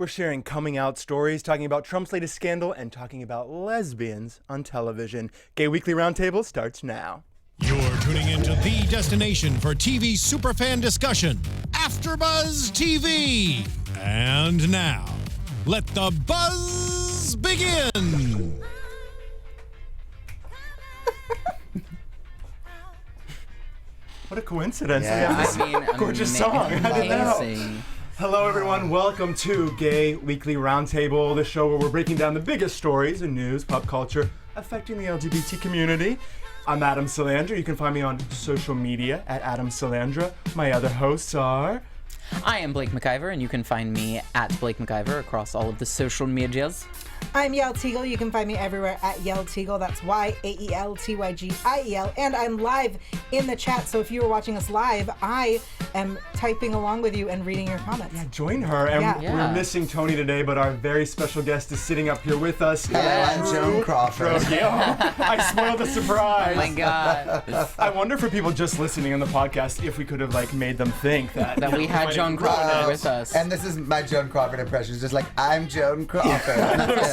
We're sharing coming out stories, talking about Trump's latest scandal, and talking about lesbians on television. Gay Weekly Roundtable starts now. You're tuning into the destination for TV superfan discussion, AfterBuzz TV. And now, let the buzz begin. What a coincidence. Yeah, I mean, gorgeous song. How did that help? Hello, everyone. Welcome to Gay Weekly Roundtable, the show where we're breaking down the biggest stories in news, pop culture, affecting the LGBT community. I'm Adam Salandra. You can find me on social media at Adam Salandra. My other hosts are... I am Blake McIver, and you can find me at Blake McIver across all of the social medias. I'm Yael Tygiel. You can find me everywhere at Yael Tygiel. That's YAELTYGIEL. And I'm live in the chat. So if you were watching us live, I am typing along with you and reading your comments. Yeah, join her. And we're missing Tony today, but our very special guest is sitting up here with us. Hello, I'm Joan Crawford. I spoiled the surprise. Oh my God. I wonder for people just listening on the podcast if we could have made them think that we had Joan Crawford with us. And this is my Joan Crawford impression. It's just like, I'm Joan Crawford.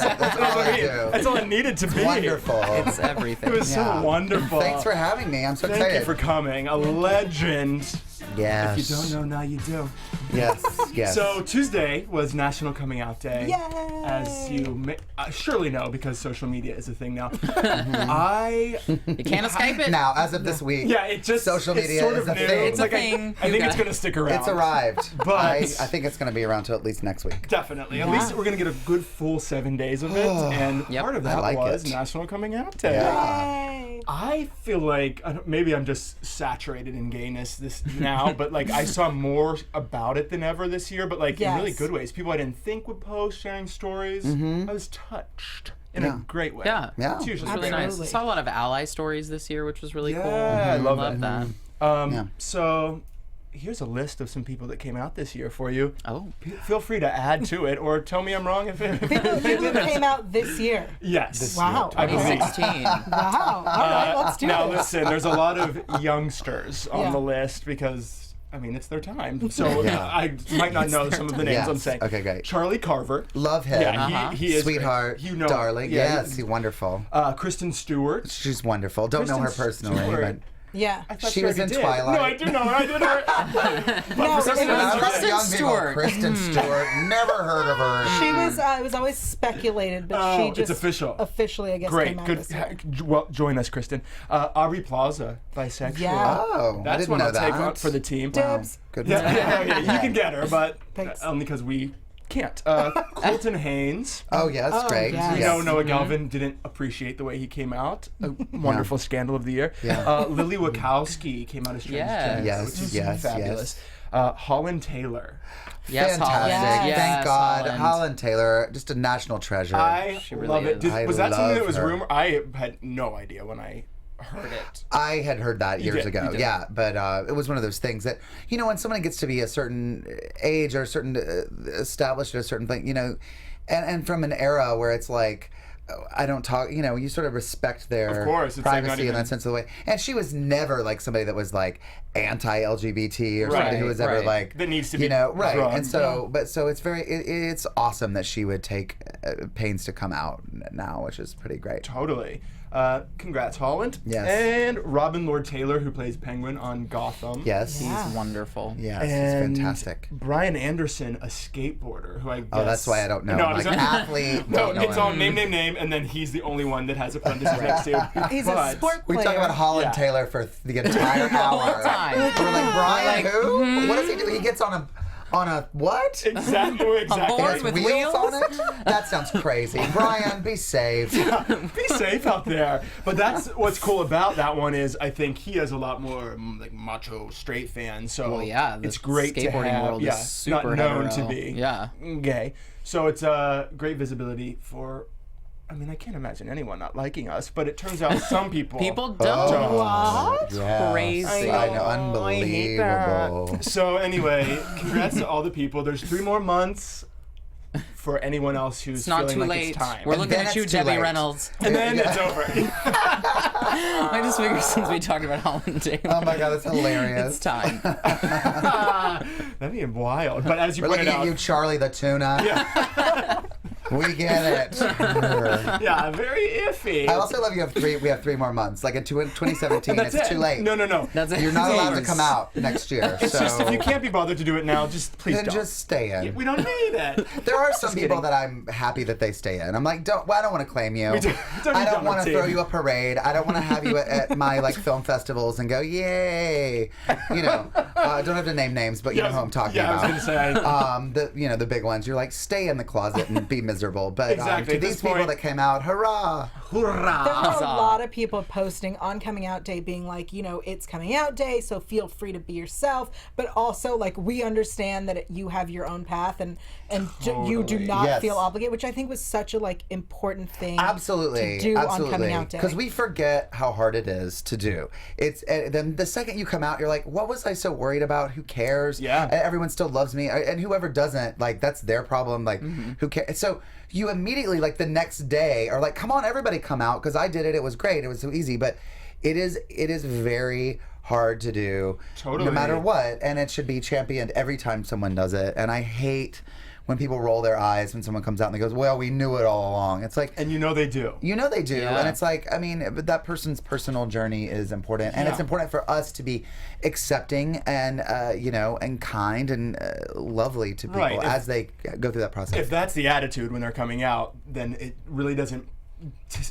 That's all I do. That's all it needed to be. Wonderful. It's everything. It was so wonderful. Thanks for having me. I'm so excited. Thank you for coming. A legend. Yes. If you don't know, now you do. Yes, yes. So Tuesday was National Coming Out Day. Yay! As you surely know, because social media is a thing now. You can't escape it. Now, as of this week, social media sort is of a new. thing. It's a thing. I think it's going to stick around. It's arrived. But I think it's going to be around till at least next week. Definitely. At least we're going to get a good full 7 days of it. And part of that was National Coming Out Day. Yay! I feel like, maybe I'm just saturated in gayness now, but I saw more about it than ever this year, but in really good ways. People I didn't think would post, sharing stories. I was touched in a great way. Yeah. It's usually really nice. Absolutely. I saw a lot of ally stories this year, which was really cool. I love that. So here's a list of some people that came out this year for you. Oh. Feel free to add to it or tell me I'm wrong if it People who came out this year. Yes. Wow. I believe. 2016. Wow. All right, let's do Now this. listen, there's a lot of youngsters on the list because it's their time. So I might not know some of the names I'm saying. Okay, great. Charlie Carver. Love him. Yeah, he is sweetheart, great. You know darling. Yes, he's wonderful. Kristen Stewart. She's wonderful. Don't know her personally, but Yeah. I thought she you was in already did. Twilight. No, I do know her. I did her. No, for some reason, I was Kristen young Stewart. People, Kristen Stewart. Never heard of her. She was, it was always speculated, but she just it's official. Officially, I guess, Great. came out Good. this year. Well, join us, Kristen. Aubrey Plaza, bisexual. Yeah. Oh, I That's didn't one know I'll take that. on for the team. Dibs. Good. Yeah, you can get her, but Thanks. only because we can't. Colton Haynes. Oh, yeah, that's great. yes. You know, Noah Galvin didn't appreciate the way he came out. A wonderful scandal of the year. Yeah. Lily Wachowski came out as transgender, Yes, which is yes, fabulous. Holland Taylor. Yes, Fantastic. Holland. Yes, Thank God. Holland. Holland Taylor, just a national treasure. I really love it. is. Was that I something that love was her. rumor? I had no idea when I heard it. I had heard that years did, ago. you did. Yeah, but it was one of those things that, when someone gets to be a certain age or a certain established at a certain thing, and from an era where it's like, I don't talk, you sort of respect their Of course, it's privacy not in that even- sense of the way. And she was never somebody that was anti-LGBT or somebody who was ever that needs to be right. drugged. And so, it's it's awesome that she would take pains to come out now, which is pretty great. Totally. Congrats, Holland. Yes. And Robin Lord Taylor, who plays Penguin on Gotham. Yes. He's wonderful. Yes, And he's fantastic. Brian Anderson, a skateboarder, who I guess... Oh, that's why I don't know. No, Athlete. No, don't know it's him. all name, and then he's the only one that has a parenthesis next to. He's a sport We player. talk about Holland Yeah. Taylor for the entire hour. whole time. We're like, Brian, who? What does he do? He gets on a what? Exactly. board He has with wheels on wheels? it? That sounds crazy. Brian, be safe. Be safe out there. But that's what's cool about that one is I think he has a lot more macho straight fans. So Well, yeah, the it's great to skateboarding have. world is super not known hetero. to be Yeah. gay. So it's great visibility for. I mean, I can't imagine anyone not liking us, but it turns out some people. People don't. What? Yes. Crazy. I know, I hate that. unbelievable. So anyway, congrats to all the people. There's 3 more months for anyone else who's It's not feeling too like late. it's time. We're looking then at you, it's too Debbie late. Reynolds. And then it's over. I just figured since we talked about Holland Oh my God, that's hilarious. it's time. That'd be wild. But as you We're pointed looking out, at you, Charlie the tuna. yeah, We get it. yeah, very iffy. I also love you have three. We have 3 more months. Like in 2017, That's it's it. too late. No. That's it. You're not allowed to Yours. come out next year. It's so just if you can't be bothered to do it now, just please then don't. just stay in. We don't need it. There are some people kidding. that I'm happy that they stay in. I'm like, I don't want to claim you. don't need I don't Dom want to team. throw you a parade. I don't want to have you at my like film festivals and go, yay. You know, I don't have to name names, but you know who I'm talking I about. was gonna say. The big ones. You're like, stay in the closet and be miserable. But Exactly, to at these this people point- that came out, hurrah! There were a Huzzah. lot of people posting on coming out day being like, it's coming out day, so feel free to be yourself, but also like we understand that you have your own path and you do not Yes. feel obligated, which I think was such a like important thing Absolutely, to do absolutely. on coming out day. Because we forget how hard it is to do. It's then the second you come out, you're like, what was I so worried about? Who cares? Yeah. Everyone still loves me, and whoever doesn't, like that's their problem. Like, who cares? So you immediately, like the next day, are like, come on, everybody, come out because I did it. It was great. It was so easy, but it is very hard to do, Totally. no matter what, and it should be championed every time someone does it. And I hate when people roll their eyes when someone comes out and they goes, well, we knew it all along. It's like, And you know they do. you know they do, Yeah. and it's like, I mean, but that person's personal journey is important, and it's Yeah. important for us to be accepting and and kind and lovely to people Right. as they go through that process. If that's the attitude when they're coming out, then it really doesn't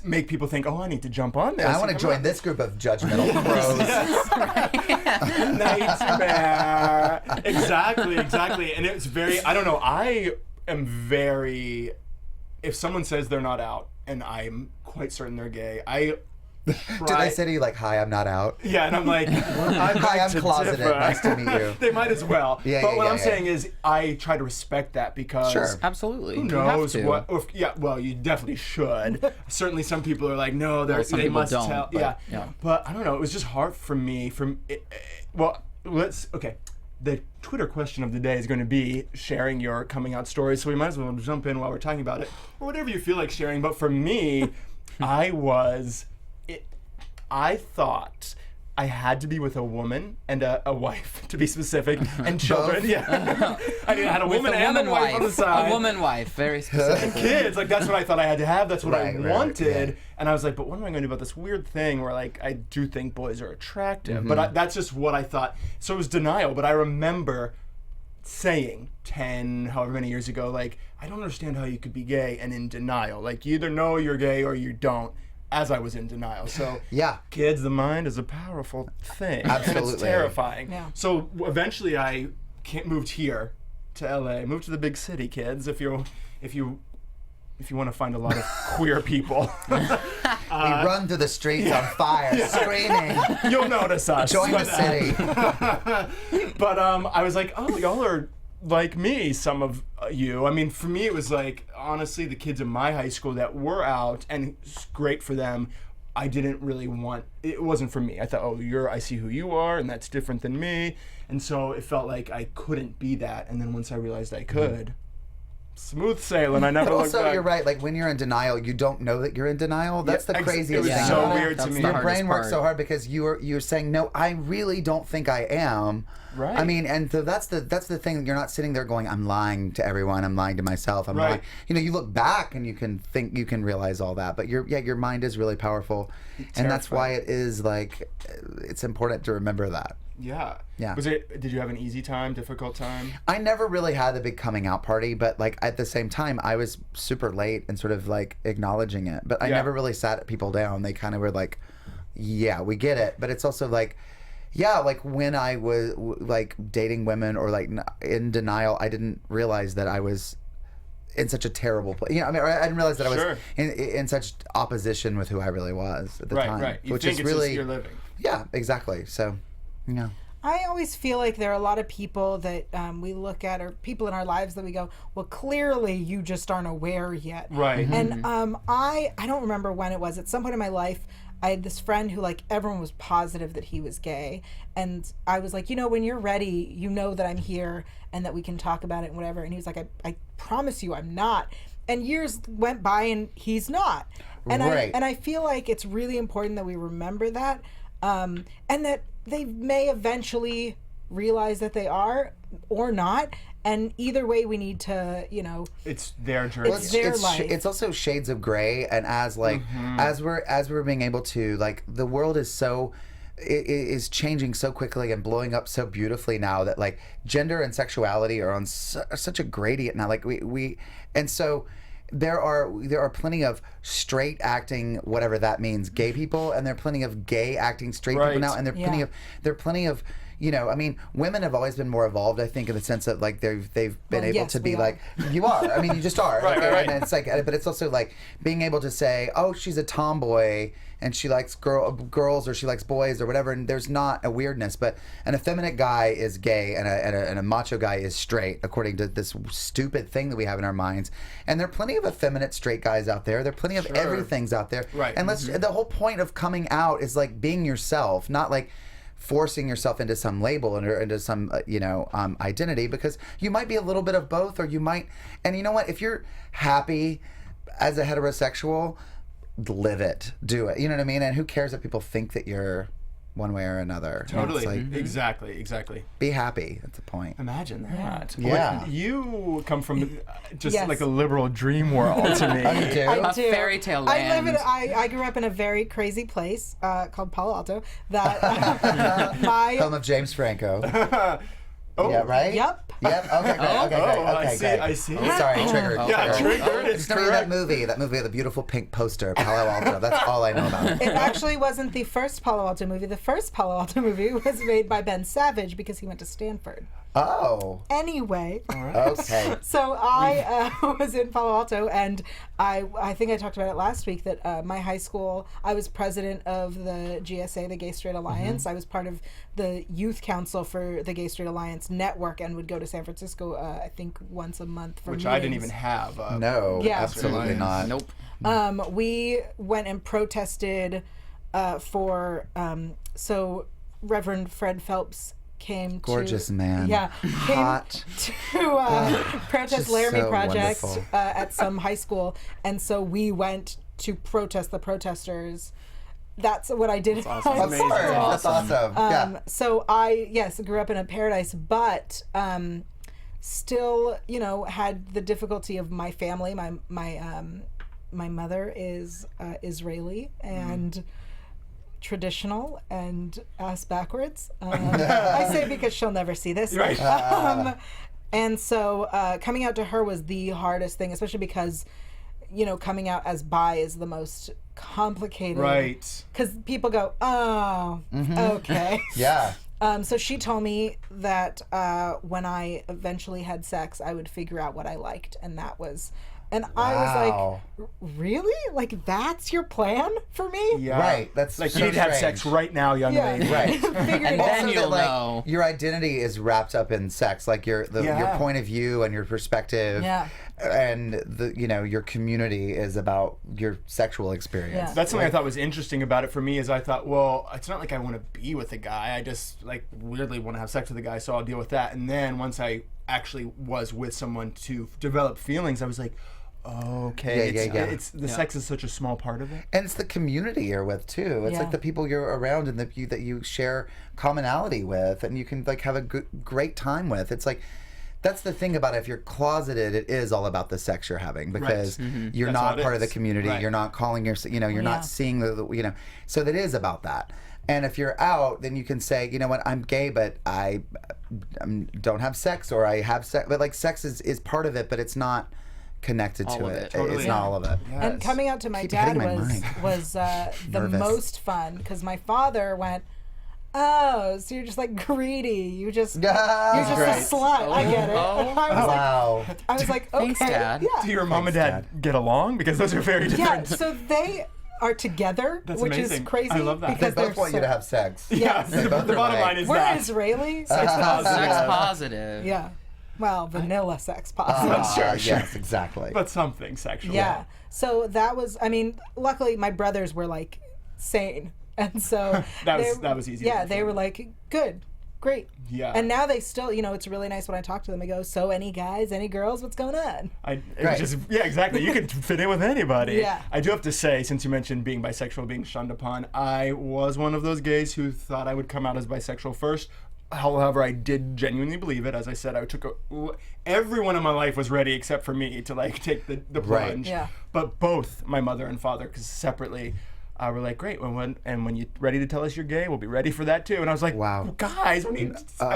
make people think, oh, I need to jump on this. I want to and join come this group of judgmental pros. out. Nightmare. Exactly. And it's very, I don't know, I am very, if someone says they're not out and I'm quite certain they're gay, I try. Did they say to you like, "Hi, I'm not out"? Yeah, and I'm like, Hi, I'm closeted. differ. Nice to meet you. They might as well. Yeah, but yeah, what yeah, I'm yeah. saying is, I try to respect that because Sure. Absolutely. who You have knows to. what? Or, yeah, well, you definitely should. Certainly, some people are like, no, Well, some they people must don't, tell. but, Yeah. yeah. But I don't know. It was just hard for me. Okay. The Twitter question of the day is going to be sharing your coming out story, so we might as well jump in while we're talking about it, or whatever you feel like sharing. But for me, I thought I had to be with a woman and a wife, to be specific, and children. Both? Yeah, I mean, I had a With woman a and woman a wife on the side. A woman wife, very specific. Kids, like that's what I thought I had to have. That's what Right, I right, wanted, yeah. and I was like, but what am I going to do about this weird thing where like I do think boys are attractive, Mm-hmm. but that's just what I thought. So it was denial. But I remember saying 10, however many years ago, like I don't understand how you could be gay and in denial. Like you either know you're gay or you don't. As I was in denial. So Yeah. kids, the mind is a powerful thing. And Absolutely. it's terrifying. Yeah. So eventually I moved here to LA, moved to the big city, kids, if you want to find a lot of queer people. We run through the streets on fire, screaming, You'll notice us. join the But, city. But I was like, oh, y'all are like me, some of you. I mean, for me, it was like, honestly, the kids in my high school that were out, and it's great for them, I didn't really want, it wasn't for me. I thought, oh, I see who you are, and that's different than me. And so it felt like I couldn't be that. And then once I realized I could, smooth sailing, I never But looked also, back. you're right. Like when you're in denial, you don't know that you're in denial. That's the It craziest was thing. so about it. weird to That's me. the Your hardest brain works part. so hard because you're saying no. I really don't think I am. Right. I mean, and so that's the thing. You're not sitting there going, I'm lying to everyone. I'm lying to myself. I'm Right. lying. You know, you look back and you can realize all that. But your mind is really powerful, and that's why it is like it's important to remember that. Yeah. Yeah. Did you have an easy time, difficult time? I never really had a big coming out party, but like at the same time, I was super late and sort of like acknowledging it. But I Yeah. never really sat people down. They kind of were like, "Yeah, we get it." But it's also like, yeah, like when I was like dating women or like in denial, I didn't realize that I was in such a terrible place. You know, I mean, I didn't realize that I Sure. was in such opposition with who I really was at the time. Right. You which think is it's really just you're living. yeah, exactly. So, yeah. I always feel like there are a lot of people that we look at, or people in our lives that we go, well, clearly you just aren't aware yet. Right. And I don't remember when it was. At some point in my life, I had this friend who, like, everyone was positive that he was gay. And I was like, when you're ready, you know that I'm here and that we can talk about it and whatever. And he was like, I promise you I'm not. And years went by and he's not. And Right. I feel like it's really important that we remember that, and that they may eventually realize that they are or not. And either way, we need to, It's their journey. It's their life. It's also shades of gray, and as like as we're being able to, like, the world is so is changing so quickly and blowing up so beautifully now that, like, gender and sexuality are on such a gradient now. Like we and so there are plenty of straight acting, whatever that means, gay people, and there are plenty of gay acting straight people now, and there are plenty of I mean, women have always been more evolved, I think, in the sense that, like, they've been able to be like, you are. I mean, you just are. Right. And it's like, but it's also like being able to say, oh, she's a tomboy and she likes girls or she likes boys or whatever, and there's not a weirdness. But an effeminate guy is gay and a macho guy is straight, according to this stupid thing that we have in our minds. And there are plenty of effeminate straight guys out there. There are plenty of everythings out there. Right. And the whole point of coming out is, like, being yourself, not like forcing yourself into some label or into some identity, because you might be a little bit of both, or you might, and you know what, if you're happy as a heterosexual, live it, do it, you know what I mean? And who cares if people think that you're one way or another? Totally. Like, Exactly. be happy. That's the point. Imagine that. Yeah. What, you come from just Yes. like a liberal dream world to me. Oh, you do? I A do. fairy tale land. I grew up in a very crazy place called Palo Alto. That Home of James Franco. Oh. Yeah, right? Yep. Yep. Okay, great. Okay, great. Okay, great. I see. Sorry, triggered. Yeah, triggered. It's Just know that correct. movie with the beautiful pink poster, Palo Alto. That's all I know about it. It actually wasn't the first Palo Alto movie. The first Palo Alto movie was made by Ben Savage because he went to Stanford. Oh. Anyway, Okay. so I was in Palo Alto, and I think I talked about it last week that my high school, I was president of the GSA, the Gay Straight Alliance. I was part of the youth council for the Gay Straight Alliance network and would go to San Francisco, I think, once a month for Which meetings. I didn't even have. No, Yeah. absolutely not. Nope. We went and protested for, so Reverend Fred Phelps came Gorgeous man. Yeah. Hot. Came to protest just Laramie so Project wonderful. at some high school. And so we went to protest the protesters. That's what I did in awesome. high Of Amazing. course. school. That's awesome. Yeah. So I, grew up in a paradise, but still, had the difficulty of my family. My mother is Israeli and traditional and ass backwards. I say because she'll never see this. Right. And so coming out to her was the hardest thing, especially because, coming out as bi is the most complicated. Right. Because people go, oh, okay. Yeah. So she told me that when I eventually had sex, I would figure out what I liked, and that was, and I was like, really? Like, that's your plan for me? Yeah. Right. That's like, so you need to have strange. sex right now, young Yeah. lady. Right. Figure And it out. then Also you'll that, know. your identity is wrapped up in sex, like your point of view and your perspective, Yeah. and your community is about your sexual experience. Yeah. That's something I thought was interesting about it for me is I thought, well, it's not like I want to be with a guy. I just, like, weirdly want to have sex with a guy, so I'll deal with that. And then once I actually was with someone to develop feelings, I was like, okay, Yeah. it's the sex is such a small part of it. And it's the community you're with too. It's Yeah. like the people you're around and that you share commonality with, and you can, like, have a great time with. It's like, that's the thing about it. If you're closeted, it is all about the sex you're having, because you're That's all not it part of the is. really. Right. You're not calling your, you're Yeah. not seeing the. So that is about that. And if you're out, then you can say, you know what, I'm gay, but I don't have sex, or I have sex. But, like, sex is part of it, but it's not connected All to of it. it. Totally. It's not all of it. And Yes. coming out to my Keep dad hitting my was mic. the Nervous. most fun, because my father went, oh, so you're just, like, greedy. You're just a Great. slut. I get it. Oh. I Wow. was like, okay. Thanks, Dad. Yeah. Do your mom and dad get along? Because those are very Yeah, different. so they are together, That's which is amazing. crazy. I love that. They Because both want you so- to have sex. Yeah, Yes. the both are bottom right. line is We're that. Israeli. Sex positive. Yeah. Well, vanilla sex positive. Sure. Yes, exactly. But something sexual. Yeah. So that was, I mean, luckily my brothers were like sane. And so that was easy. Yeah, they were like, good, great. Yeah. And now they still, it's really nice when I talk to them. I go, so any guys, any girls, what's going on? Yeah, exactly. You could fit in with anybody. Yeah. I do have to say, since you mentioned being bisexual, being shunned upon, I was one of those gays who thought I would come out as bisexual first. However, I did genuinely believe it. As I said, everyone in my life was ready except for me to take the plunge. Right. Yeah. But both my mother and father, because separately, were like, great. When you're ready to tell us you're gay, we'll be ready for that too. And I was like, wow, guys, I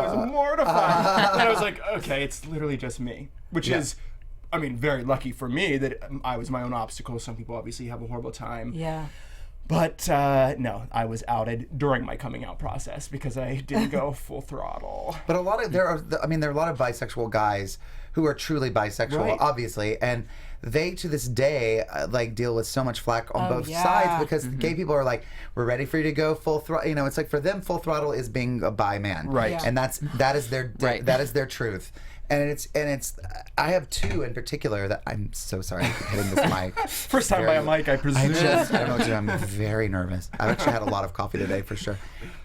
was mortified. And I was like, okay, it's literally just me, which is, very lucky for me that I was my own obstacle. Some people obviously have a horrible time. Yeah. But no, I was outed during my coming out process because I didn't go full throttle. But there are a lot of bisexual guys who are truly bisexual, Right. obviously, and they to this day deal with so much flack on both sides because gay people are like, we're ready for you to go full throttle. It's like for them, full throttle is being a bi man, Right? Yeah. And that is their Right. that is their truth. And it's I have two in particular that I'm so sorry I'm hitting this mic. First time by a mic, I presume. I don't know what to do. I'm very nervous. I've actually had a lot of coffee today for sure.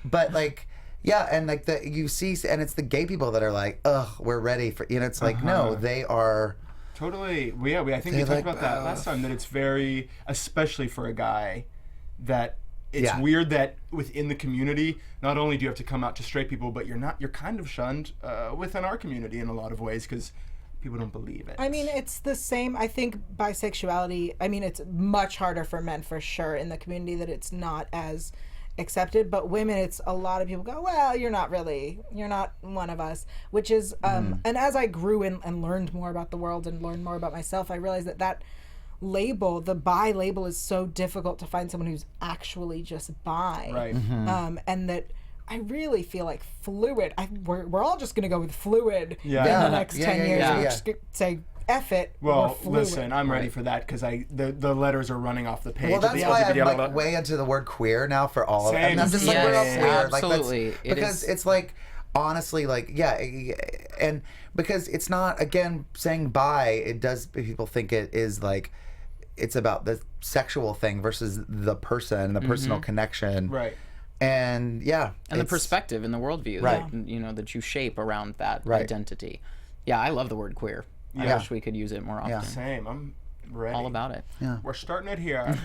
But you see, and it's the gay people that are like, ugh, we're ready for, it's like, no, they are. Totally. I think we talked about that last time, that it's very, especially for a guy, that it's weird that within the community, not only do you have to come out to straight people, but you're kind of shunned within our community in a lot of ways because people don't believe it. It's the same. I think bisexuality, it's much harder for men for sure in the community, that it's not as accepted, but women, it's a lot of people go, well, you're not one of us, which is and as I grew and learned more about the world and learned more about myself, I realized that label, the bi label, is so difficult to find someone who's actually just bi, Right. And that I really feel like fluid. We're all just gonna go with fluid in the next 10 years. Yeah. We're just gonna say F it. Well, we're fluid. listen, I'm ready for that because the letters are running off the page. Well, of that's the why I'm LGBT way into the word queer now for all of it. Same. And I'm just like, Yes, we're all queer. absolutely. Because it's like, honestly, and because it's not, again, saying bi, it does, people think it is like, it's about the sexual thing versus the person, the personal connection. Right. And and the perspective and the worldview that you shape around that identity. Yeah, I love the word queer. I wish we could use it more often. Yeah. Same. I'm ready. All about it. Yeah. We're starting it here.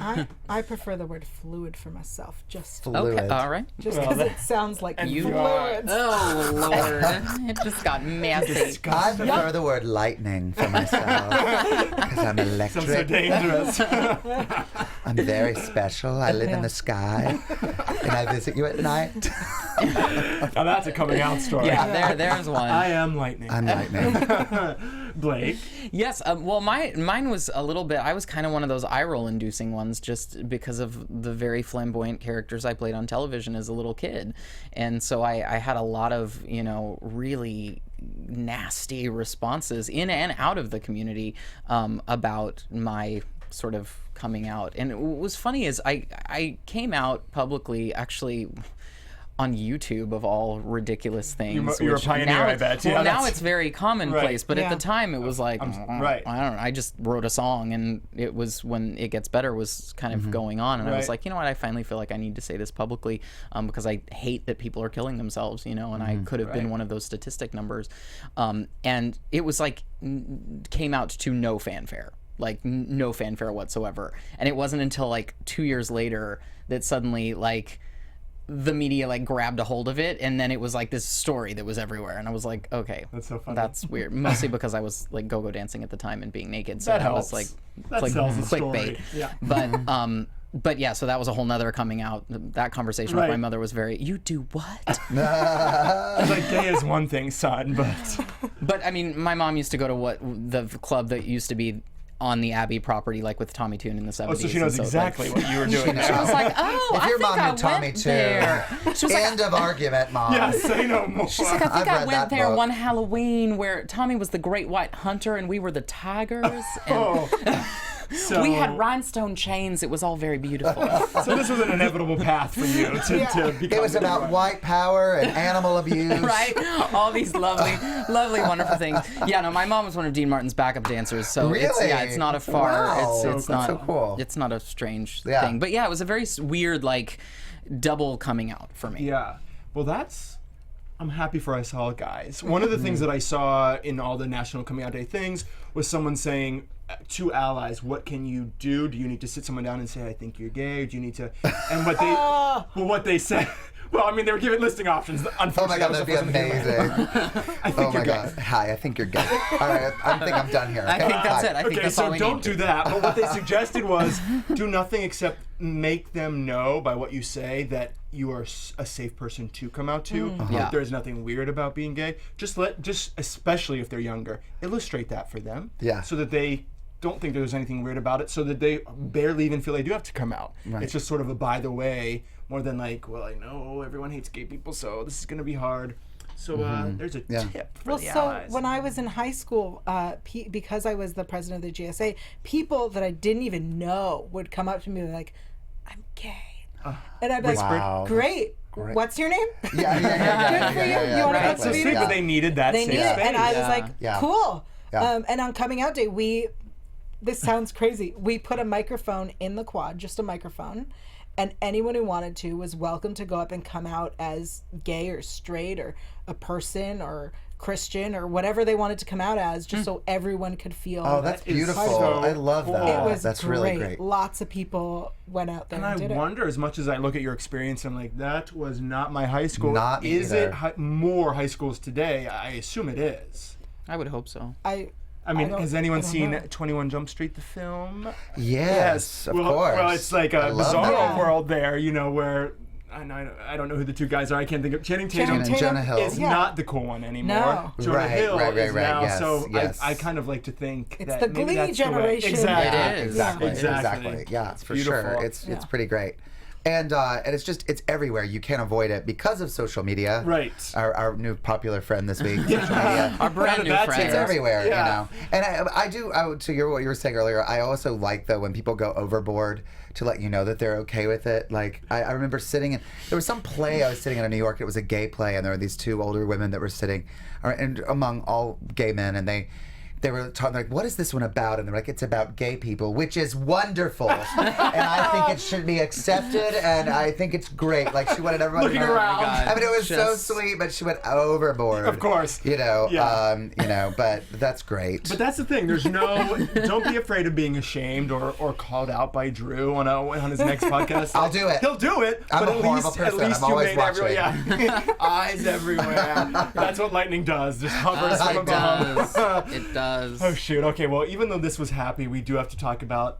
I prefer the word fluid for myself, just Fluid. Okay, all right. because it sounds like You fluids. Oh, Lord. It just got messy. I prefer the word lightning for myself because I'm Sounds so electric. dangerous. I'm very special. I live in the sky, and I visit you at night. Now that's a coming out story. Yeah, there's one. I am lightning. I'm lightning. Blake. Yes, well, mine was a little bit, I was kind of one of those eye roll inducing ones just because of the very flamboyant characters I played on television as a little kid. And so I had a lot of, really nasty responses in and out of the community about my sort of coming out. And what was funny is I came out publicly actually on YouTube, of all ridiculous things. You're a pioneer, now I bet. Well, Yeah, now that's- it's very commonplace, Right. but at the time it was like, right. I don't know, I just wrote a song, and it was When It Gets Better was kind of going on, and I was Right. like, you know what, I finally feel like I need to say this publicly, because I hate that people are killing themselves, and I could have been Right. one of those statistic numbers. And it was like, came out to no fanfare. Like no fanfare whatsoever. And it wasn't until like 2 years later that suddenly the media grabbed a hold of it, and then it was like this story that was everywhere, and I was like, okay, That's so funny. that's weird. Mostly because I was go-go dancing at the time and being naked, so That I was helps. like, That it's sells the clickbait. story. Yeah. But yeah, so that was a whole nother coming out. That conversation with Right. my mother was very, you do what? It's like gay is one thing, son, but But I mean, my mom used to go to the club that used to be on the Abbey property, with Tommy Tune in the 70s. so she knows exactly what you were doing. I was like, oh, If I your think mom I knew Tommy went too, there. She was like, end of argument, Mom. Yeah, say no more. she's like, I think I've I read went that there book. one Halloween where Tommy was the Great White Hunter and we were the tigers. And Oh. So, we had rhinestone chains. It was all very beautiful. so this was an inevitable path for you to become. It was about white power and animal abuse. Right? All these lovely, wonderful things. Yeah, no, my mom was one of Dean Martin's backup dancers, so Really? it's not a far, Wow. it's That's not so cool. It's not a strange Yeah. thing. But yeah, it was a very weird, like, double coming out for me. Yeah. Well, I'm happy for us all, guys. One of the things that I saw in all the National Coming Out Day things was someone saying to allies, what can you do? Do you need to sit someone down and say, I think you're gay? Or do you need to... And what they said... Well, I mean, they were giving listing options. Oh my God, that'd be amazing. Oh my God. Hi, I think you're gay. All right, I think I'm done here. I think that's Hi. it. I think Okay, that's all so we don't need. do that. But what they suggested was do nothing except make them know by what you say that you are a safe person to come out to. Yeah. There's nothing weird about being gay. Just especially if they're younger, illustrate that for them. Yeah. So that they don't think there's anything weird about it, so that they barely even feel they do have to come out. Right. It's just sort of a by the way, more than like, well, I know everyone hates gay people, so this is going to be hard. So there's a tip for the allies. When I was in high school, because I was the president of the GSA, people that I didn't even know would come up to me like, I'm gay. And I'd be like, Wow. Great. What's your name? Yeah. Good for you. You wanna That's so Right. sweet, but they needed that They safe knew it. space. And I was Yeah. like, Yeah. cool. Yeah. And on coming out day, this sounds crazy. We put a microphone in the quad, just a microphone, and anyone who wanted to was welcome to go up and come out as gay or straight or a person or Christian or whatever they wanted to come out as, just so everyone could feel. Oh, that's That is beautiful. so I love that. cool. it was That's great. really great. Lots of people went out there And and I did it. wonder, as much as I look at your experience, I'm like, that was not my high school. Not is either. it more high schools today? I assume it is. I would hope so. I mean, don't- has I anyone don't seen know. 21 Jump Street, the film? Yes, of well, course. Well, it's like a I love bizarre that. world there, where I don't know who the two guys are. I can't think of. Channing Tatum And Jonah Hill. is Yeah. not the cool one anymore. No. Jonah Right, Hill right, is now. yes, so yes. I kind of like to think It's that the maybe Glee that's the way- generation. Exactly. It is. Exactly. Exactly. Exactly. Yeah, for Beautiful. sure. It's pretty great. And it's everywhere. You can't avoid it because of social media. Right. Our new popular friend this week, social media. Our brand new That's friend. It's everywhere, Yeah. you know. And I do, to what you were saying earlier, I also like, though, when people go overboard to let you know that they're okay with it. Like, I remember there was some play I was sitting in New York, it was a gay play, and there were these two older women that were sitting and among all gay men, and they were talking like, what is this one about? And they're like, it's about gay people, which is wonderful. And I think it should be accepted, and I think it's great. Like, she wanted everyone Looking to know. around. God. I mean, it was so Just- sweet, but she went overboard. Of course. Yeah. Yeah. But that's great. But that's the thing. There's don't be afraid of being ashamed or called out by Drew on his next podcast. I'll do it. He'll do it. I'm but a at horrible least, person. At least I'm you always made everyone, watching. yeah. Eyes everywhere. That's what lightning does. Just hovers from It above. does. It does. Oh shoot. Okay. Well, even though this was happy, we do have to talk about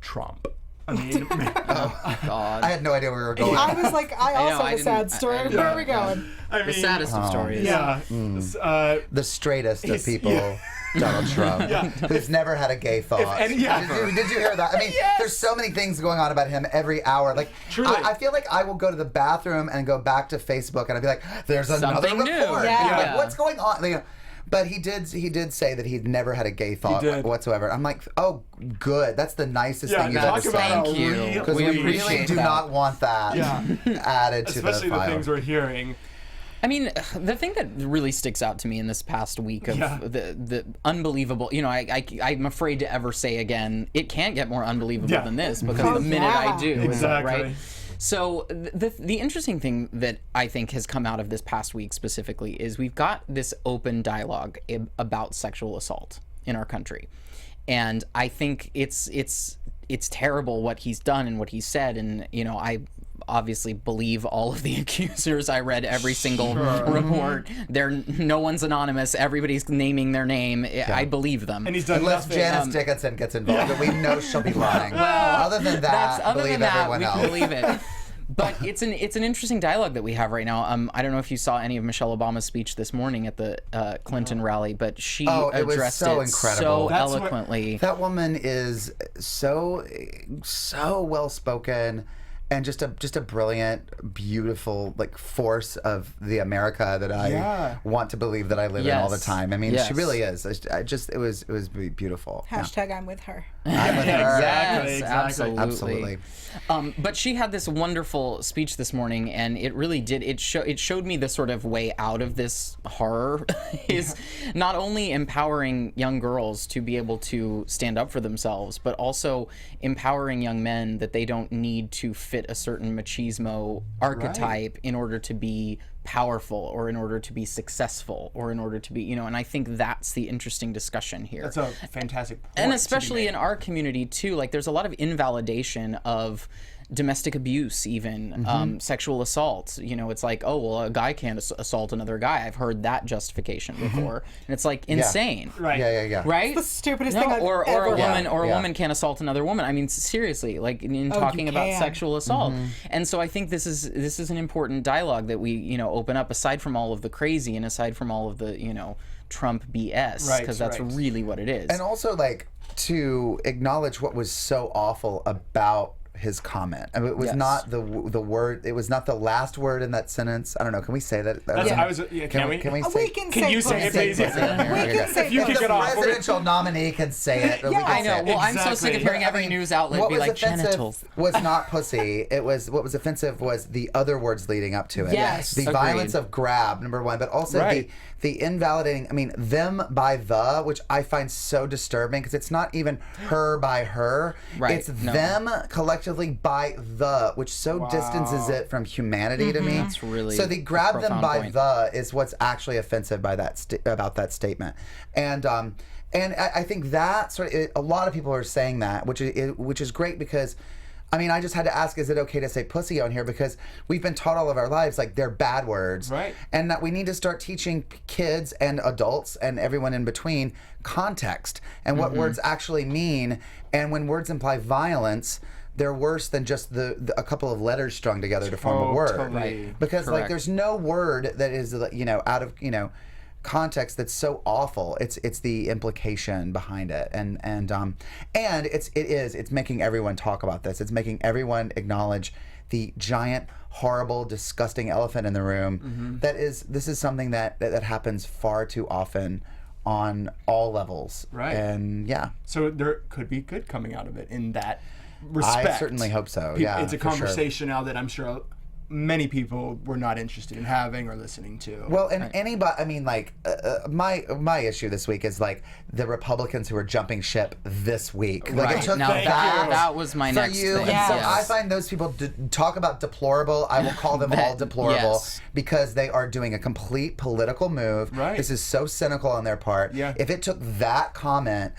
Trump. I mean, God. I had no idea where we were going. I was like, I also I have a sad sad story. I- Where are we going? I mean, The saddest of stories. Yeah. The straightest of He's- people, yeah. Donald Trump, who's never had a gay thought. any- yeah. Did you hear that? I mean, there's so many things going on about him every hour. Like, Truly. I feel like I will go to the bathroom and go back to Facebook, and I'll be like, "There's another Something new. report." Yeah. And you're like, Yeah. what's going on? You know, but he did say that he'd never had a gay thought did. whatsoever. I'm like, oh, good. That's the nicest Yeah, thing you've ever talk said. about Thank you. Because We we really appreciate do that. not want that Yeah. added to especially the the file. things we're hearing. I mean, the thing that really sticks out to me in this past week of Yeah. the unbelievable, I'm afraid to ever say again, it can't get more unbelievable Yeah. than this, because Oh, the minute yeah. I do, Exactly. right? So the interesting thing that I think has come out of this past week specifically is we've got this open dialogue about sexual assault in our country. And I think it's terrible what he's done and what he said, and I obviously believe all of the accusers. I read every single report. No one's anonymous. Everybody's naming their name. I believe them. And he's done Unless nothing. Janice Dickinson gets involved, and we know she'll be lying. Other than that, Other believe than that, everyone we else. can believe it. But it's an interesting dialogue that we have right now. I don't know if you saw any of Michelle Obama's speech this morning at the Clinton rally, but she it was addressed so it incredible. so That's what- eloquently. That woman is so well spoken and just a brilliant, beautiful like force of the America that I want to believe that I live in all the time. I mean, she really is. It was beautiful. Hashtag I'm with her. I'm with her. Yes, Absolutely. But she had this wonderful speech this morning, and it really did. It showed me the sort of way out of this horror is not only empowering young girls to be able to stand up for themselves, but also empowering young men that they don't need to fit a certain machismo archetype in order to be powerful or in order to be successful or in order to be, and I think that's the interesting discussion here. That's a fantastic point. And especially in our community too, like there's a lot of invalidation of domestic abuse, even sexual assault. It's like, oh well, a guy can't assault another guy. I've heard that justification before, and it's like insane. Right. Yeah. Right? It's the stupidest thing I've or ever a woman can't assault another woman. I mean, seriously, like in talking about sexual assault. And so I think this is an important dialogue that we open up, aside from all of the crazy and aside from all of the Trump BS, because that's really what it is. And also like to acknowledge what was so awful about his comment. I mean, it was not the word. It was not the last word in that sentence. I don't know. Can we say that? Can we? Can we say? We can you say it, please? We can say If you kick the it off, presidential nominee can say it. We can I know. say it. Well, I'm so sick of hearing But, I every mean, news outlet what be was like offensive genitals. was not pussy. It was what was offensive was the other words leading up to it. Yes. The Agreed. violence of grab, number one, but also the invalidating. I mean, them by the, which I find so disturbing because it's not even her by her. Right. It's them collectively by the, which so distances it from humanity to me. That's really so the grab a them by profound point. the is what's actually offensive by that about that statement, and I think that sort of a lot of people are saying that, which is great because. I mean, I just had to ask, is it okay to say pussy on here? Because we've been taught all of our lives, like, they're bad words. Right. And that we need to start teaching kids and adults and everyone in between context and what words actually mean. And when words imply violence, they're worse than just a couple of letters strung together to form a word. Totally. Because, like, Correct. there's no word that is, out of, context that's so awful. It's the implication behind it, and it's making everyone talk about this. It's making everyone acknowledge the giant, horrible, disgusting elephant in the room. This is something that happens far too often on all levels. Right. And So there could be good coming out of it in that respect. I certainly hope so. It's a for sure. conversation now that I'm sure many people were not interested in having or listening to. Well, and anybody, I mean, like, my issue this week is, like, the Republicans who are jumping ship this week. Like, Right. it took Now that was my for next you. thing. And so Yes. I find those people talk about deplorable. I will call them all deplorable yes. because they are doing a complete political move. Right. This is so cynical on their part. Yeah. If it took that comment,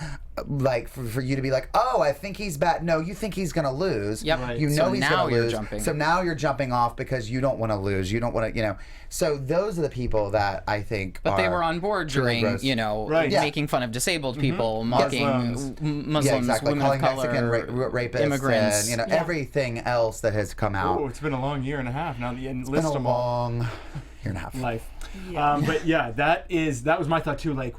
like, for you to be like, oh, I think he's bad. No, you think he's going to lose. Yep. Right. You know So he's now going to you're lose. jumping. So now you're jumping off because you don't want to lose. You don't want to, So those are the people that I think But are they were on board truly during, gross. Right. Yeah. making fun of disabled people, mocking Muslims, Yeah, exactly. women Calling of color, Mexican rapists immigrants. and everything else that has come out. Oh, it's been a long year and a half now. It's List been a them all. long year and a half. Life. But yeah, that was my thought too. Like,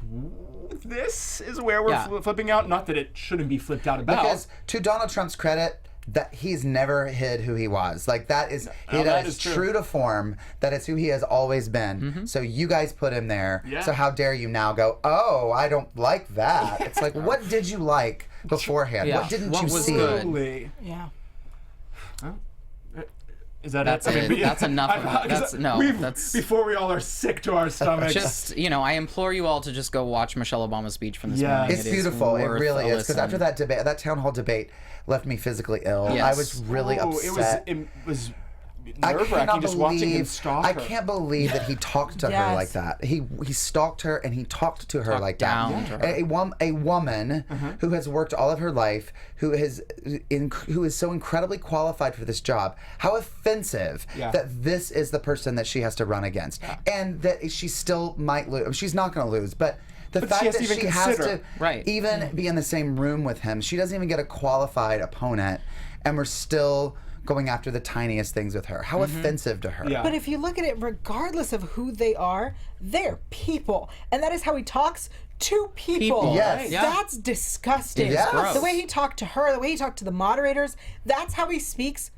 this is where we're flipping out. Not that it shouldn't be flipped out about. Because to Donald Trump's credit, that he's never hid who he was. Like, that is that is true. true to form. That is who he has always been. So you guys put him there. Yeah. So how dare you now go, oh, I don't like that. It's like, what did you like beforehand? Yeah. What didn't What you was see? good? Totally. Yeah. Is that That's it? it. That's enough of it. That's before we all are sick to our stomachs. just, I implore you all to just go watch Michelle Obama's speech from this morning. It's beautiful. It worth really a is. Because listen. after that debate, that town hall debate left me physically ill. Yes. I was really upset. It was I nerve-wracking cannot just watching him believe. stalk I her. can't believe that he talked to her Yes. like that. He stalked her and he talked to her Talked like down that. to her. A woman who has worked all of her life, who is so incredibly qualified for this job. How offensive that this is the person that she has to run against, and that she still might lose. She's not going to lose, but. The fact has that to even she has to Right. even be in the same room with him, she doesn't even get a qualified opponent, and we're still going after the tiniest things with her. How offensive to her. Yeah. But if you look at it, regardless of who they are, they're people. And that is how he talks to people. Yes. Yeah. That's disgusting. Yes. Gross. The way he talked to her, the way he talked to the moderators, that's how he speaks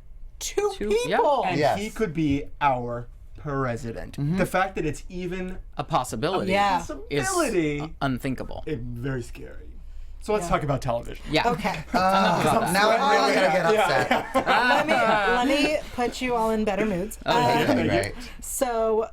two yeah. people. And Yes. he could be our president. The fact that it's even A possibility. Yeah. Is possibility, unthinkable. very scary. So let's talk about television. Yeah. Okay. Now I'm really gonna get upset. let me put you all in better moods. Okay, right. So,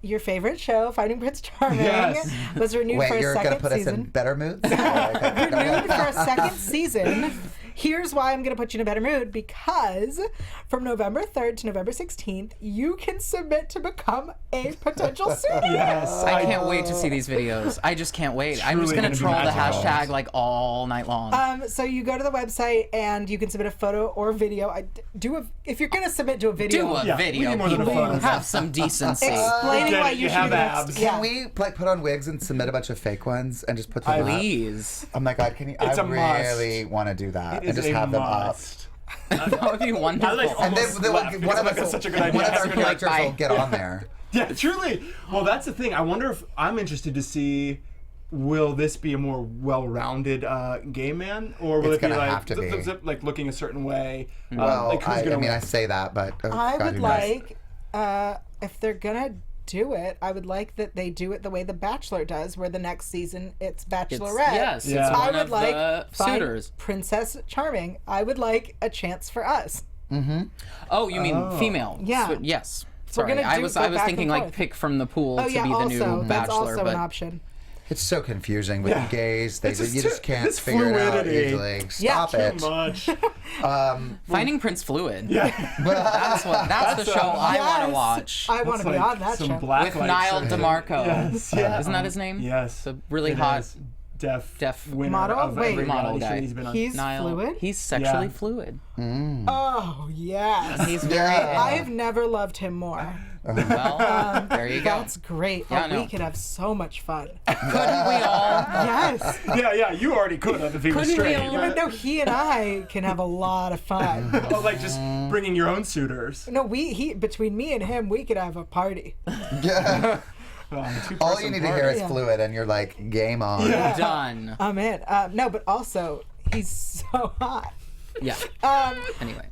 your favorite show, Finding Prince Charming, Yes. was renewed for Wait, a you're gonna second put us in season. better moods? Renewed for a second season. Here's why I'm going to put you in a better mood, because from November 3rd to November 16th, you can submit to become a potential suitor. Yes. I can't wait to see these videos. I just can't wait. I'm just Truly going to gonna be troll the magical. hashtag like all night long. So you go to the website and you can submit a photo or video. If you're going to submit to a video, Do a Yeah, we video, need more than a people. photo. Have some decency. explaining Get why it, you you should have be next. abs. Yeah. Can we like put on wigs and submit a bunch of fake ones and just put them up? Please. Oh my god, can you? It's I a must. really want to do that It and is just a have them up. must. That would be wonderful. I like And almost then left one because of I'm like, us, that's such a good one idea. of our You're like, characters will bye. get on there. Yeah, truly. Well, that's the thing. I wonder if I'm interested to see, will this be a more well-rounded gay man, or will It's it be gonna like have to be. like looking a certain way? Well, like who's I gonna mean, I win? say that, but oh, I God, would who knows? like, if they're gonna do it, I would like that they do it the way The Bachelor does, where the next season it's Bachelorette. Yes, Yeah. it's I one would of like the find suitors. Princess Charming. I would like a chance for us. Oh, you mean female? Yeah. Yes. We're Sorry, gonna I go was back thinking and like forth. pick from the pool Oh to yeah, be the also new that's bachelor, also but an option. It's so confusing with gays. It's You just can't this figure it out fluidity. easily. Yeah. Stop Too it. much. Finding Prince Fluid. Yeah. That's the show I want Yes. to watch. I want to be on that some show. black With light Niall surgery. DeMarco. Yes. Yeah. Isn't that his name? Yes. The really It hot is. Deaf Model? winner of Wait. every Model reality show guy. he's been on. He's Niall. fluid. He's sexually Yeah. fluid. Oh yes. He's very. I have never loved him more. Well, there you go. That's great. Yeah, Oh, no. we could have so much fun. Couldn't we all? Yes. Yeah, you already could have if he was Couldn't we straight. all- but- No, he and I can have a lot of fun. Oh, like just bringing your own suitors. No, between me and him, we could have a party. Yeah. Two-person All you need to hear is Yeah. fluid, and you're like, game on. Done. I'm in. No, but also he's so hot. Yeah. Um, Anyway.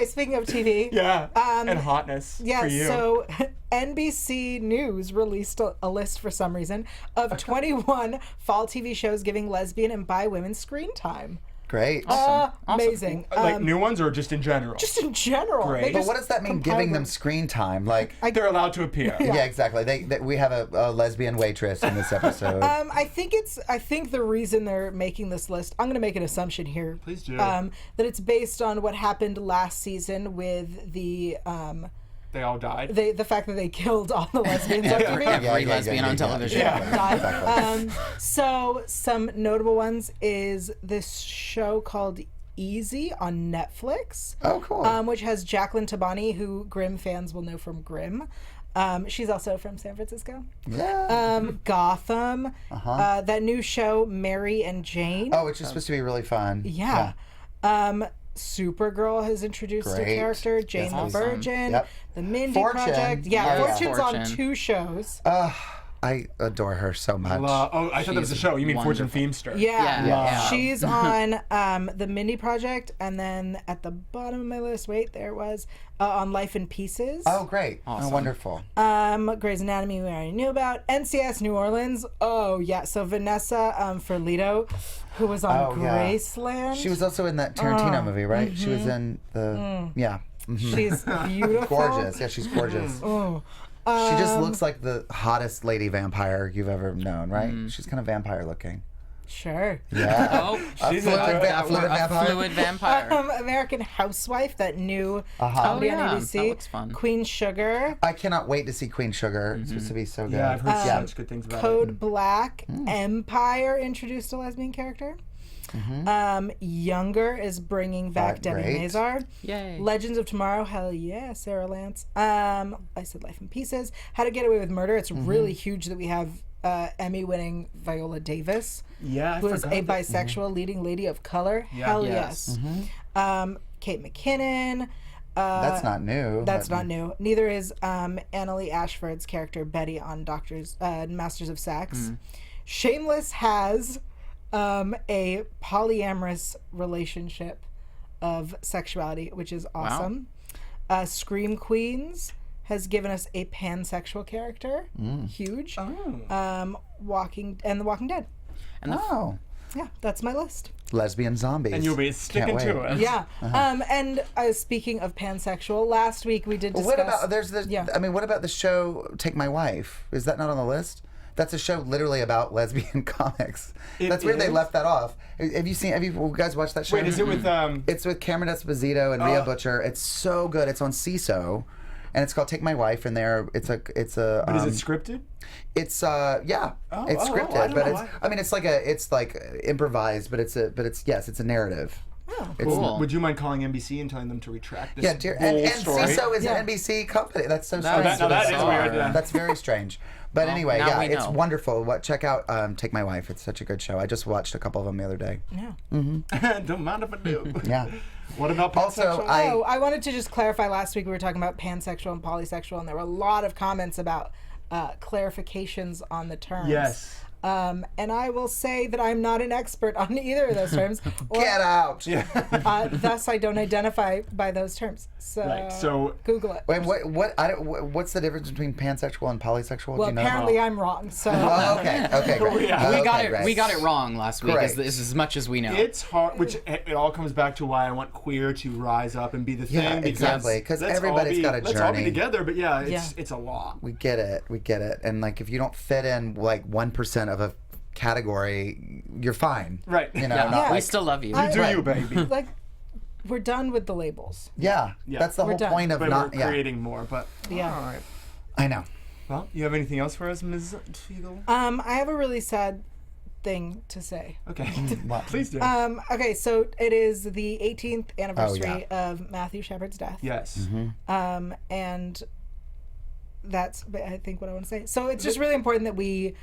Speaking of TV, Yeah. And hotness yeah, for you. so NBC News released a list for some reason of 21 fall TV shows giving lesbian and bi women screen time. Great. Amazing. Like new ones or just in general? Just in general. Great. They But just what does that mean, compiled giving them them. screen time? Like, They're allowed to appear. yeah, exactly. We have a lesbian waitress in this episode. I think the reason they're making this list, I'm going to make an assumption here. Please do. That it's based on what happened last season with the They all died. the fact that they killed all the lesbians on TV. Every lesbian on television. Died. So some notable ones is this show called Easy on Netflix. Oh, cool. Which has Jacqueline Tabani, who Grimm fans will know from Grimm. She's also from San Francisco. Yeah. Gotham. That new show Mary and Jane. Oh, it's just supposed to be really fun. Yeah. Supergirl has introduced a Great. character, Jane Yes, the awesome. Virgin, Yep. the Mindy Fortune. Project. Yeah, Yes. Fortune's on Fortune. 2 shows. I adore her so much. I thought that was a She's show. You mean Fortune wonderful. Feimster? Yeah. Yeah. She's on the Mindy Project, and then at the bottom of my list, there was on Life in Pieces. Oh, great. Awesome. Oh, wonderful. Grey's Anatomy we already knew about. NCS New Orleans. Oh yeah. So Vanessa Ferlito, who was on Oh, yeah. Graceland. She was also in that Tarantino movie, right? She was in the, yeah. She's beautiful. Gorgeous. Yeah, she's gorgeous. Oh. She just looks like the hottest lady vampire you've ever known, right? She's kind of vampire looking. Sure. Yeah. Oh, She's fluid, into it. fluid vampire. a fluid vampire. American Housewife, that new Oh, comedy yeah. on ABC. That looks fun. Queen Sugar, I cannot wait to see Queen Sugar. It's supposed to be so good. Yeah, I've heard such good things about Code Black, Empire introduced a lesbian character. Younger is bringing back Debbie Great. Mazar. Yay. Legends of Tomorrow, hell yeah, Sarah Lance. I said Life in Pieces. How to Get Away with Murder. It's really huge that we have Emmy-winning Viola Davis, it. Yeah, I who is forgot a that. bisexual leading lady of color. Yeah. Hell Yes. yes. Kate McKinnon. That's not new. That's but- not new. Neither is Annalee Ashford's character Betty on Masters of Sex. Shameless has a polyamorous relationship of sexuality, which is awesome. Scream Queens has given us a pansexual character. Huge. The Walking Dead. And Yeah, that's my list. Lesbian zombies. And you'll be sticking to it. Yeah. And speaking of pansexual, last week we did discuss... What about what about the show Take My Wife? Is that not on the list? That's a show literally about lesbian comics. That's weird they left that off. Have you guys watched that show? Wait, is it with It's with Cameron Esposito and Rhea Butcher. It's so good. It's on CISO. And it's called Take My Wife, and it's a. But is it scripted? It's it's scripted, it's like improvised, but it's a narrative. Oh, cool. Would you mind calling NBC and telling them to retract this and story? CISO is an NBC company. That's so strange. That is weird. Yeah. That's very strange. But anyway, now we it's know. wonderful. Check out Take My Wife. It's such a good show. I just watched a couple of them the other day. Yeah. Don't mind if I do. Yeah. What about Also, pansexual? I wanted to just clarify. Last week we were talking about pansexual and polysexual, and there were a lot of comments about clarifications on the terms. Yes. And I will say that I'm not an expert on either of those terms. Get out. Yeah. Thus, I don't identify by those terms. So, Google it. Wait, what's the difference between pansexual and polysexual? Well, Do you know? apparently I'm wrong. So. Oh, okay, great. Yeah. We got it wrong last week. Correct. Is as much as we know. It's hard, which it all comes back to why I want queer to rise up and be the thing. Yeah, exactly. Because let's everybody's got a Let's all be journey. together, but it's a lot. We get it. And like, if you don't fit in like 1% of a category, you're fine. Right. You know, Yeah, not we like, still love you. You do you, baby. Like, we're done with the labels. yeah. That's the whole done. point of But not. we're creating more. But Yeah. all right. I know. Well, you have anything else for us, Ms. Tygiel? I have a really sad thing to say. Okay. Please do. Okay, so it is the 18th anniversary of Matthew Shepard's death. Yes. And that's, I think, what I want to say. So it's just really important that we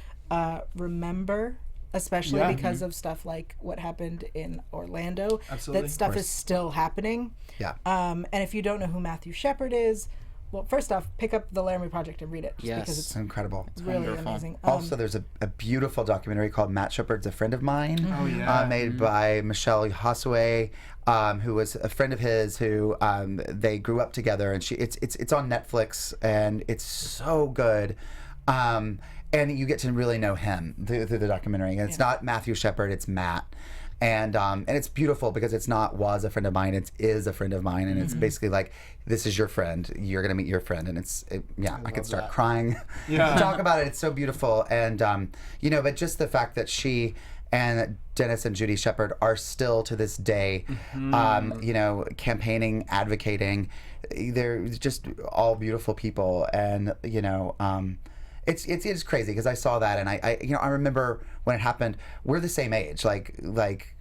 remember, especially because of stuff like what happened in Orlando. Absolutely. That stuff is still happening. Yeah. And if you don't know who Matthew Shepard is, well, first off, pick up the Laramie Project and read it. Just because It's incredible. it's really wonderful. amazing. Also, there's a beautiful documentary called Matt Shepard's a Friend of Mine. Oh, yeah. Made by Michelle Hossoway, who was a friend of his who they grew up together, and it's on Netflix, and it's so good. And you get to really know him through the documentary. And it's not Matthew Shepard, it's Matt. And it's beautiful because it's not was a friend of mine, it is a friend of mine, and it's basically like, this is your friend, you're gonna meet your friend, and I could start crying. Talk about it. It's so beautiful, and but just the fact that she and Dennis and Judy Shepard are still to this day, campaigning, advocating. They're just all beautiful people, and it's crazy because I saw that, and I remember when it happened. We're the same age, like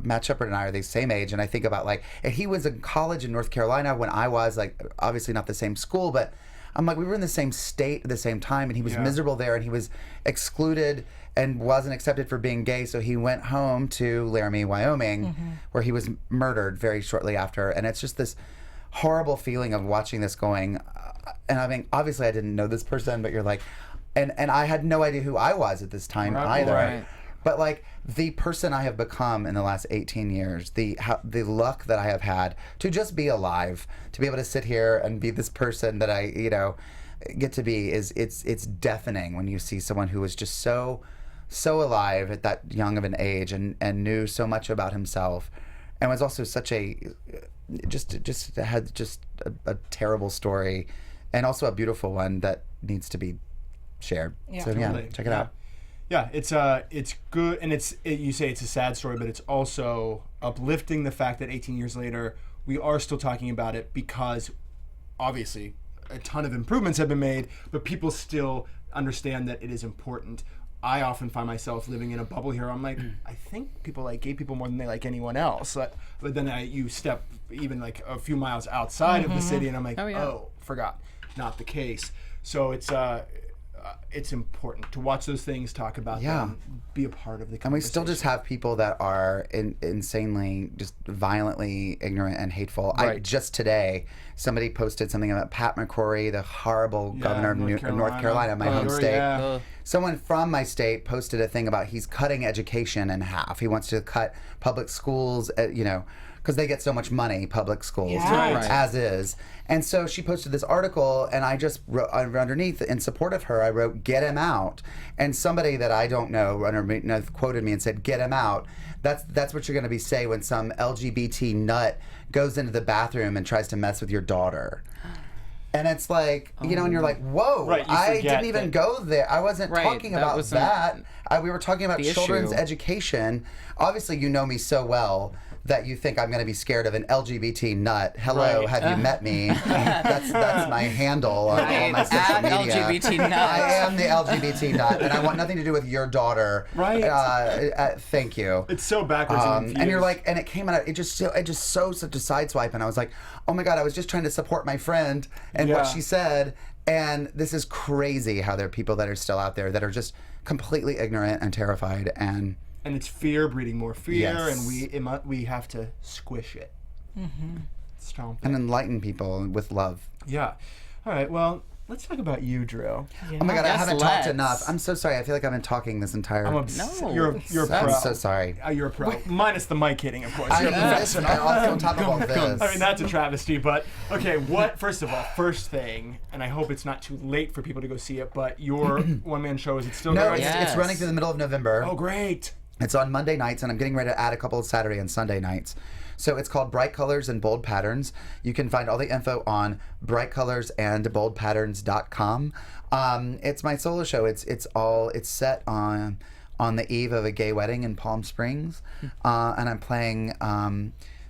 Matt Shepard and I are the same age, and I think about and he was in college in North Carolina when I was obviously not the same school, but I'm like, we were in the same state at the same time, and he was miserable there, and he was excluded and wasn't accepted for being gay, so he went home to Laramie, Wyoming, where he was murdered very shortly after, and it's just this horrible feeling of watching this going. And I mean, obviously I didn't know this person, but you're like, and I had no idea who I was at this time either. Right. But the person I have become in the last 18 years, the luck that I have had to just be alive, to be able to sit here and be this person that I get to be, it's deafening when you see someone who was just so alive at that young of an age and knew so much about himself, and was also such a had a terrible story, and also a beautiful one that needs to be shared. Yeah. So Totally. check it out. Yeah, it's good, and you say it's a sad story, but it's also uplifting the fact that 18 years later we are still talking about it, because obviously a ton of improvements have been made, but people still understand that it is important. I often find myself living in a bubble here. I'm like, I think people like gay people more than they like anyone else. But then you step even a few miles outside of the city, and I'm like, forgot, not the case. So it's important to watch those things, talk about them, be a part of the conversation. And we still just have people that are insanely, just violently ignorant and hateful. Right. Just today, somebody posted something about Pat McCrory, the horrible governor of North Carolina, my home state. Yeah. Someone from my state posted a thing about he's cutting education in half. He wants to cut public schools, because they get so much money, public schools, Yeah. Right. as is. And so she posted this article, and I just wrote underneath, in support of her, I wrote, "Get him out." And somebody that I don't know underneath quoted me and said, "Get him out." That's what you're going to be saying when some LGBT nut goes into the bathroom and tries to mess with your daughter. And it's like, you know, and you're like, whoa, Right, you I forget didn't even that- go there. I wasn't Right, talking that about wasn't that. We were talking about the children's issue. education. Obviously, you know me so well that you think I'm going to be scared of an LGBT nut. Hello, Right. have you met me? That's my handle on all my Right, social at media. LGBT nut. I am the LGBT nut, and I want nothing to do with your daughter. Right. Thank you. It's so backwards and confused. And you're like, and it came out, it just so such a sideswipe, and I was like, oh my God, I was just trying to support my friend and what Yeah. she said, and this is crazy how there are people that are still out there that are just completely ignorant and terrified, and it's fear breeding more fear, Yes. and we have to squish it. Stomp it. and enlighten people with love. Yeah. All right. Well, let's talk about you, Drew. Oh my God, I Yes, haven't talked let's. enough. I'm so sorry. I feel like I've been talking this entire. I'm No. You're a pro. I'm so sorry. You're a pro. Minus the mic hitting, of course. I You're a listen, on top of all this. I mean, that's a travesty, but okay, first of all, first thing, and I hope it's not too late for people to go see it, but your one-man show, is it still No, going? it's Yes. running through the middle of November. Oh, great. It's on Monday nights, and I'm getting ready to add a couple of Saturday and Sunday nights. So it's called Bright Colors and Bold Patterns. You can find all the info on brightcolorsandboldpatterns.com. It's my solo show. It's set on the eve of a gay wedding in Palm Springs, and I'm playing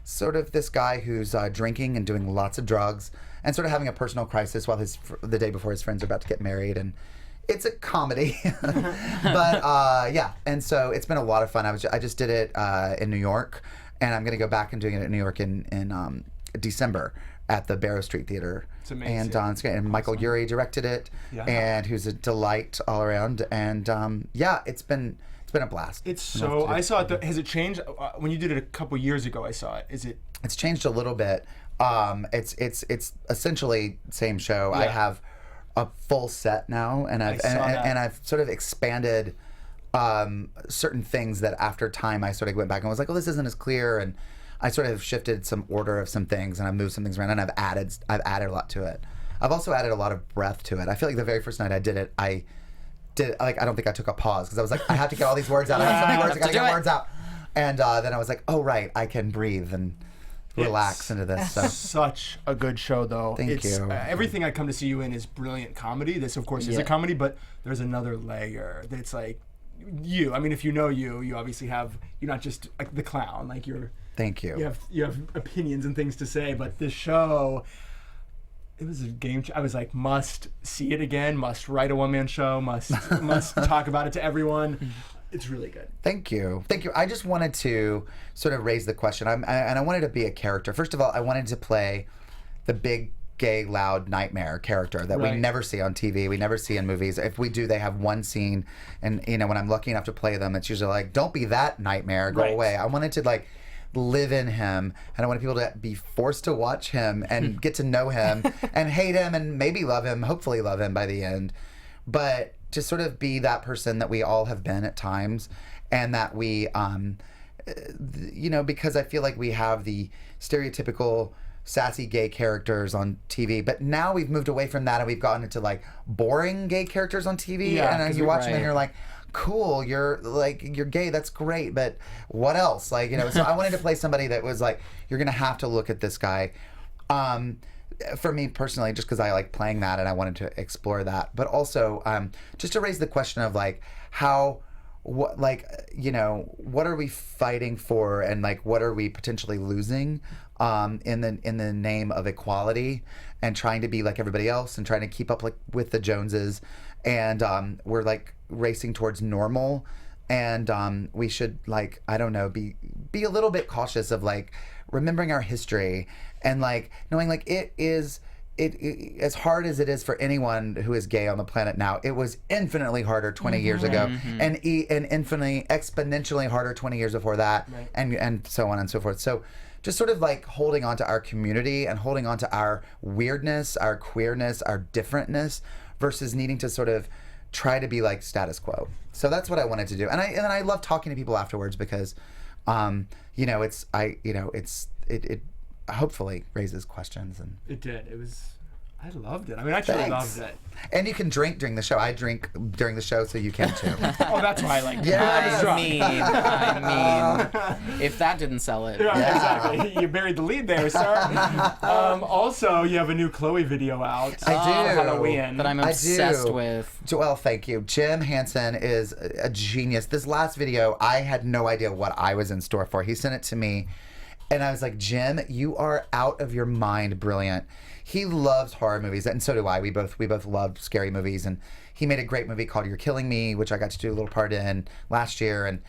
sort of this guy who's drinking and doing lots of drugs and sort of having a personal crisis while the day before his friends are about to get married, and it's a comedy. But yeah, and so it's been a lot of fun. I just did it in New York, and I'm going to go back and doing it in New York in December at the Barrow Street Theater. It's amazing. And it's great. And Michael Urie directed it, Yeah. and who's a delight all around. And yeah, it's been a blast. It's so. I saw it. Has it changed when you did it a couple years ago? I saw it. Is it? It's changed a little bit. It's essentially same show. I Yeah. have a full set now, and I've saw that. and I've sort of expanded certain things that after time I sort of went back and was like, oh, this isn't as clear, and I sort of shifted some order of some things, and I've moved some things around, and I've added a lot to it. I've also added a lot of breath to it. I feel like the very first night I did it, I don't think I took a pause because I was like, I have to get all these words out. I have so many words, I gotta get words out. And then I was like, oh right, I can breathe and relax into this. So. Such a good show, though. Thank you. Everything I come to see you in is brilliant comedy. This, of course, is a Yeah. comedy, but there's another layer that's like you. I mean, if you know you obviously have. You're not just like the clown. Like Thank you. you have opinions and things to say. But this show, it was a game. I was like, must see it again. Must write a one-man show. Must talk about it to everyone. It's really good. Thank you. I just wanted to sort of raise the question, and I wanted to be a character. First of all, I wanted to play the big, gay, loud nightmare character that we Right. never see on TV, we never see in movies. If we do, they have one scene, and when I'm lucky enough to play them, it's usually like, don't be that nightmare, go Right. away. I wanted to like live in him, and I wanted people to be forced to watch him and get to know him and hate him and maybe love him, hopefully love him by the end. But to sort of be that person that we all have been at times, and that we, because I feel like we have the stereotypical sassy gay characters on TV, but now we've moved away from that and we've gotten into like boring gay characters on TV, Yeah, and 'cause you watch them and right. you're like, cool, you're gay, that's great, but what else? So I wanted to play somebody that was like, you're gonna have to look at this guy. For me personally, just because I like playing that and I wanted to explore that, but also just to raise the question of like what are we fighting for, and like what are we potentially losing in the name of equality and trying to be like everybody else and trying to keep up like with the Joneses, and we're like racing towards normal, and we should like, I don't know, be a little bit cautious of like remembering our history, and like knowing like it as hard as it is for anyone who is gay on the planet now, it was infinitely harder 20 years ago, and infinitely exponentially harder 20 years before that, Right. and so on and so forth. So just sort of like holding on to our community and holding on to our weirdness, our queerness, our differentness, versus needing to sort of try to be like status quo. So that's what I wanted to do, and I love talking to people afterwards because it's it hopefully raises questions. And It did. I loved it. I mean, I actually loved it. And you can drink during the show. I drink during the show, so you can too. Oh, that's why I like it. Yeah. I mean, if that didn't sell it. Yeah, exactly. You buried the lead there, sir. Also, you have a new Chloe video out. I do. Halloween. That I'm obsessed with. Well, thank you. Jim Hansen is a genius. This last video, I had no idea what I was in store for. He sent it to me, and I was like, Jim, you are out of your mind brilliant. He loves horror movies, and so do I. We both love scary movies, and he made a great movie called You're Killing Me, which I got to do a little part in last year, and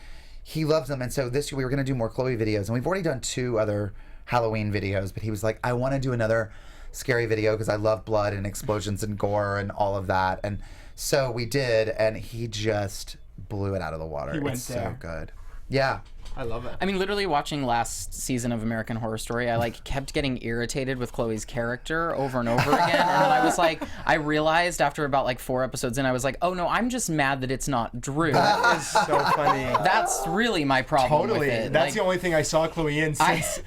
he loves them. And so this year we were going to do more Chloe videos, and we've already done 2 other Halloween videos, but he was like, I want to do another scary video because I love blood and explosions and gore and all of that. And so we did, and he just blew it out of the water. He went it's there. so good. Yeah. I love it. I mean, literally watching last season of American Horror Story, I kept getting irritated with Chloe's character over and over again. And then I was like, I realized after about 4 episodes in, I was like, oh no, I'm just mad that it's not Drew. That is so funny. That's really my problem with it. That's the only thing I saw Chloe in since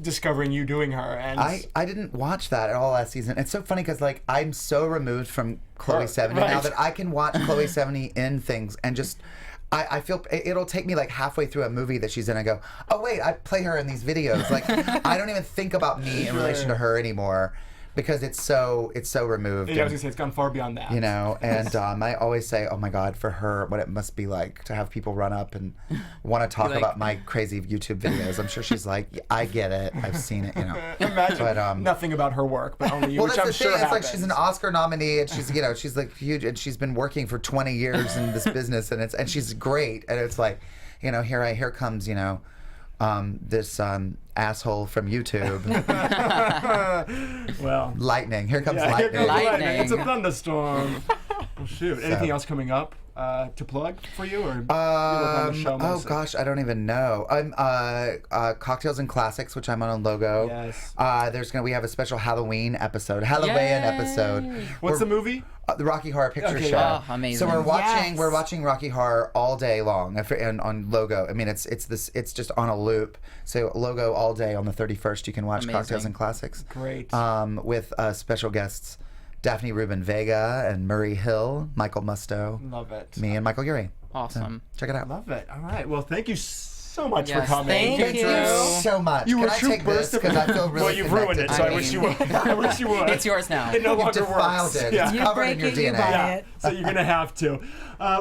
discovering you doing her. And I didn't watch that at all last season. It's so funny because I'm so removed from Chloe 70 now that I can watch Chloe 70 in things and just I feel it'll take me halfway through a movie that she's in. I go, oh wait, I play her in these videos. I don't even think about me in relation to her anymore because it's so removed. Yeah, I was gonna say it's gone far beyond that. And I always say, oh my God, for her, what it must be like to have people run up and want to talk about my crazy YouTube videos. I'm sure she's like, yeah, I get it, I've seen it, Imagine but, nothing about her work, but only you. Well, which that's I'm the thing. sure It's happens. she's an Oscar nominee, and she's she's huge, and she's been working for 20 years in this business, and she's great. And it's here comes this asshole from YouTube. Well, lightning. Here comes here lightning. goes Lightning. It's a thunderstorm. Well, shoot. Anything else coming up to plug for you, or you work on the show Oh mostly? gosh, I don't even know. I'm Cocktails and Classics, which I'm on Logo. Yes. We have a special Halloween episode. What's the movie? The Rocky Horror Picture Show. Oh, amazing. So Yes. we're watching Rocky Horror all day long and on Logo. I mean, it's just on a loop. So Logo all day on the 31st. You can watch Amazing. Cocktails and Classics. Great. With special guests Daphne Rubin Vega and Murray Hill, Michael Musto, Love it. me, and Michael Urey. Awesome. So, check it out. Love it. All right. Well, thank you so much for Yes, coming. thank you. So much. You Can were I true take this burst of because I feel really Well, you've ruined it, connected so to I it. wish you would. I wish you would. It's yours now. It no You've longer defiled works. it. Yeah. It's You covered break in your it, you DNA. buy Yeah. it. So you're gonna have to.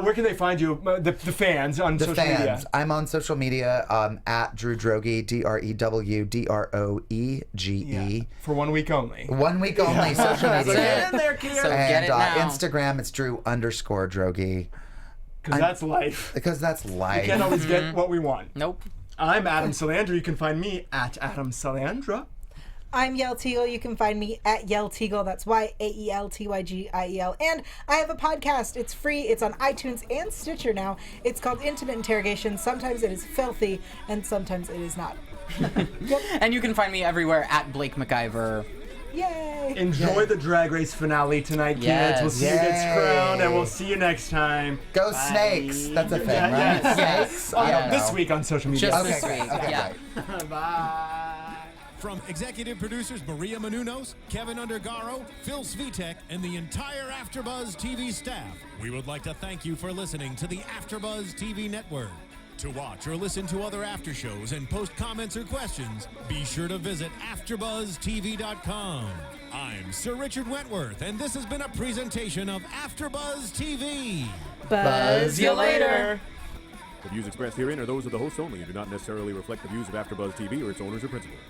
Where can they find you? The fans on The social media. fans. I'm on social media at Drew Droege, DrewDroege. For 1 week only. 1 week only social That's media. it. in there, kid. So And get it now. Instagram, it's Drew_Droege. Because that's life. Because that's life. We can't always get what we want. Nope. I'm Adam Salandra. You can find me at Adam Salandra. I'm Yael Tygiel. You can find me at Yael Tygiel. That's YAELTYGIEL. And I have a podcast. It's free. It's on iTunes and Stitcher now. It's called Intimate Interrogation. Sometimes it is filthy, and sometimes it is not. And you can find me everywhere at Blake McIver. Yay! Enjoy the Drag Race finale tonight, kids. Yes. We'll see who gets Yay. crowned, and we'll see you next time. Go Snakes. That's a thing, Yeah, right? yes. Snakes? I don't know. This week on social media. Just Okay, this week. okay, Yeah. great. Bye. From executive producers Maria Menounos, Kevin Undergaro, Phil Svitek, and the entire AfterBuzz TV staff, we would like to thank you for listening to the AfterBuzz TV network. To watch or listen to other after shows and post comments or questions, be sure to visit AfterBuzzTV.com. I'm Sir Richard Wentworth, and this has been a presentation of AfterBuzz TV. Buzz you later. The views expressed herein are those of the hosts only and do not necessarily reflect the views of AfterBuzz TV or its owners or principals.